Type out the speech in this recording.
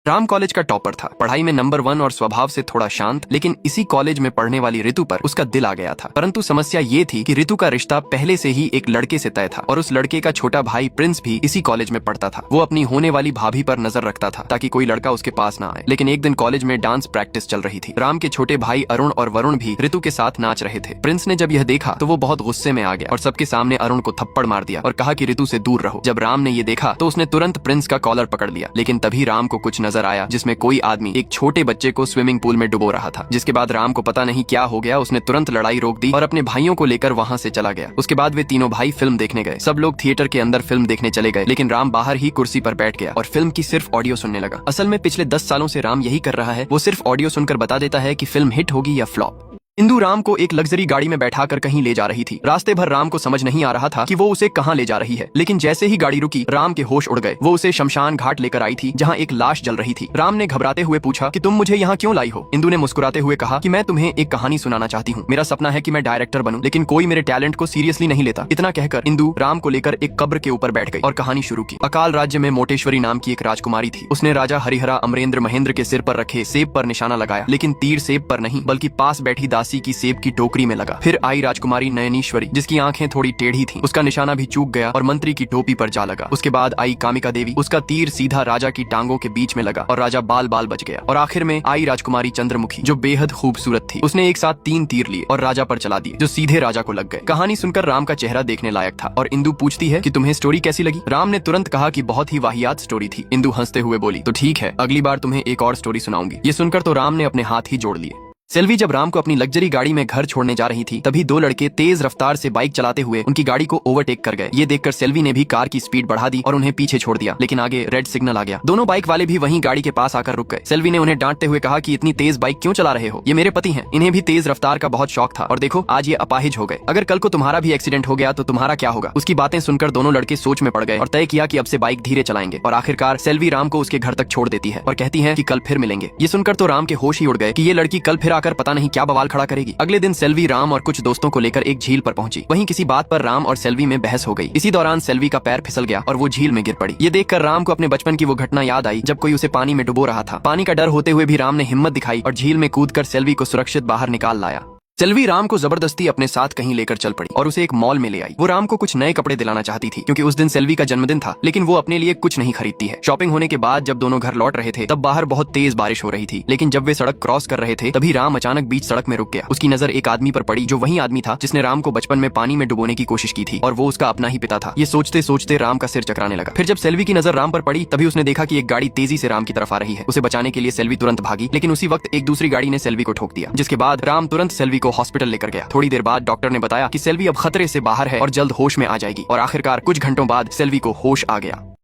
Ram college का topper था, पढ़ाई में नंबर 1 और स्वभाव से थोड़ा शांत, लेकिन इसी कॉलेज में पढ़ने वाली ऋतु पर उसका दिल आ गया था। परंतु समस्या ये थी कि ऋतु का रिश्ता पहले से ही एक लड़के से तय था और उस लड़के का छोटा भाई प्रिंस भी इसी कॉलेज में पढ़ता था। वो अपनी होने वाली भाभी पर नजर रखता था ताकि कोई लड़का उसके पास ना आए। लेकिन एक दिन कॉलेज में डांस प्रैक्टिस चल रही थी। राम के छोटे भाई अरुण और वरुण भी ऋतु के साथ नाच रहे थे। प्रिंस ने जब यह देखा तो वो बहुत गुस्से में आ गया और सबके सामने अरुण को थप्पड़ मार दिया और कहा कि ऋतु से दूर रहो। जब राम ने ये देखा तो उसने तुरंत प्रिंस का कॉलर पकड़ लिया। लेकिन तभी राम को कुछ नजर आया जिसमें कोई आदमी एक छोटे बच्चे को स्विमिंग पूल में डुबो रहा था। जिसके बाद राम को पता नहीं क्या हो गया, उसने तुरंत लड़ाई रोक दी और अपने भाइयों को लेकर वहां से चला गया। उसके बाद वे तीनों भाई फिल्म देखने गए। सब लोग थिएटर के अंदर फिल्म देखने चले गए, लेकिन राम बाहर ही कुर्सी पर बैठ गया और फिल्म की सिर्फ ऑडियो सुनने लगा। असल में पिछले 10 सालों से राम यही कर रहा है, वो सिर्फ ऑडियो सुनकर बता देता है कि फिल्म हिट होगी या फ्लॉप। इंदु राम को एक लग्जरी गाड़ी में बैठाकर कहीं ले जा रही थी। रास्ते भर राम को समझ नहीं आ रहा था कि वो उसे कहां ले जा रही है, लेकिन जैसे ही गाड़ी रुकी राम के होश उड़ गए। वो उसे शमशान घाट लेकर आई थी जहां एक लाश जल रही थी। राम ने घबराते हुए पूछा कि तुम मुझे यहाँ क्यों लाई हो। इंदु ने मुस्कुराते हुए कहा कि मैं तुम्हें एक कहानी सुनाना चाहती हूँ। मेरा सपना है कि मैं डायरेक्टर बनूं, लेकिन कोई मेरे टैलेंट को सीरियसली नहीं लेता। इतना कहकर इंदु राम को लेकर एक कब्र के ऊपर बैठ गई और कहानी शुरू की। अकाल राज्य में मोटेश्वरी नाम की एक राजकुमारी थी। उसने राजा हरिहरा अमरेंद्र महेंद्र के सिर पर रखे सेब पर निशाना लगाया, लेकिन तीर सेब पर नहीं बल्कि पास बैठी दासी की सेब की टोकरी में लगा। फिर आई राजकुमारी नयनीश्वरी, जिसकी आंखें थोड़ी टेढ़ी थीं। उसका निशाना भी चूक गया और मंत्री की टोपी पर जा लगा। उसके बाद आई कामिका देवी, उसका तीर सीधा राजा की टांगों के बीच में लगा और राजा बाल बाल बच गया। और आखिर में आई राजकुमारी चंद्रमुखी, जो बेहद खूबसूरत थी। उसने एक साथ 3 तीर लिए और राजा पर चला दिए, जो सीधे राजा को लग गए। कहानी सुनकर राम का चेहरा देखने लायक था और इंदु पूछती है कि तुम्हें स्टोरी कैसी लगी। राम ने तुरंत कहा कि बहुत ही वाहियात स्टोरी थी। इंदु हंसते हुए बोली, तो ठीक है, अगली बार तुम्हें एक और स्टोरी सुनाऊंगी। ये सुनकर तो राम ने अपने हाथ ही जोड़ लिए। सेल्वी जब राम को अपनी लग्जरी गाड़ी में घर छोड़ने जा रही थी, तभी 2 लड़के तेज रफ्तार से बाइक चलाते हुए उनकी गाड़ी को ओवरटेक कर गए। ये देखकर सेल्वी ने भी कार की स्पीड बढ़ा दी और उन्हें पीछे छोड़ दिया, लेकिन आगे रेड सिग्नल आ गया। दोनों बाइक वाले भी वहीं गाड़ी के पास आकर रुक गए। सेल्वी ने उन्हें डांटते हुए कहा कि इतनी तेज बाइक क्यों चला रहे हो, ये मेरे पति हैं, इन्हें भी तेज रफ्तार का बहुत शौक था और देखो आज ये अपाहिज हो गए। अगर कल को तुम्हारा भी एक्सीडेंट हो गया तो तुम्हारा क्या होगा। उसकी बातें सुनकर दोनों लड़के सोच में पड़ गए और तय किया कि अब से बाइक धीरे चलाएंगे। और आखिरकार सेल्वी राम को उसके घर तक छोड़ देती है और कहती है कि कल फिर मिलेंगे। ये सुनकर तो राम के होश ही उड़ गए कि ये लड़की कल फिर आकर पता नहीं क्या खड़ा करेगी। अगले दिन सेल्वी राम और कुछ दोस्तों को लेकर एक झील पर पहुंची। वहीं किसी बात पर राम और सेल्वी में बहस हो गई। इसी दौरान सेल्वी का पैर फिसल गया और वो झील में गिर पड़ी। ये देखकर राम को अपने बचपन की वो घटना याद आई जब कोई उसे पानी में डुबो रहा था। पानी का डर होते हुए भी राम ने हिम्मत दिखाई और झील में कूदकर सेल्वी को सुरक्षित बाहर निकाल लाया। सेल्वी राम को जबरदस्ती अपने साथ कहीं लेकर चल पड़ी और उसे एक मॉल में ले आई। वो राम को कुछ नए कपड़े दिलाना चाहती थी क्योंकि उस दिन सेल्वी का जन्मदिन था, लेकिन वो अपने लिए कुछ नहीं खरीदती है। शॉपिंग होने के बाद जब दोनों घर लौट रहे थे तब बाहर बहुत तेज बारिश हो रही थी, लेकिन जब वे सड़क क्रॉस कर रहे थे तभी राम अचानक बीच सड़क में रुक गया। उसकी नजर एक आदमी पर पड़ी जो वही आदमी था जिसने राम को बचपन में पानी में डुबोने की कोशिश की थी और वो उसका अपना ही पिता था। ये सोचते सोचते राम का सिर चकराने लगा। फिर जब सेल्वी की नजर राम पर पड़ी तभी उसने देखा कि एक गाड़ी तेजी से राम की तरफ आ रही है। उसे बचाने के लिए सेल्वी तुरंत भागी, लेकिन उसी वक्त एक दूसरी गाड़ी ने सेल्वी को ठोक दिया, जिसके बाद राम तुरंत सेल्वी को हॉस्पिटल लेकर गया। थोड़ी देर बाद डॉक्टर ने बताया कि सेल्वी अब खतरे से बाहर है और जल्द होश में आ जाएगी। और आखिरकार कुछ घंटों बाद सेल्वी को होश आ गया।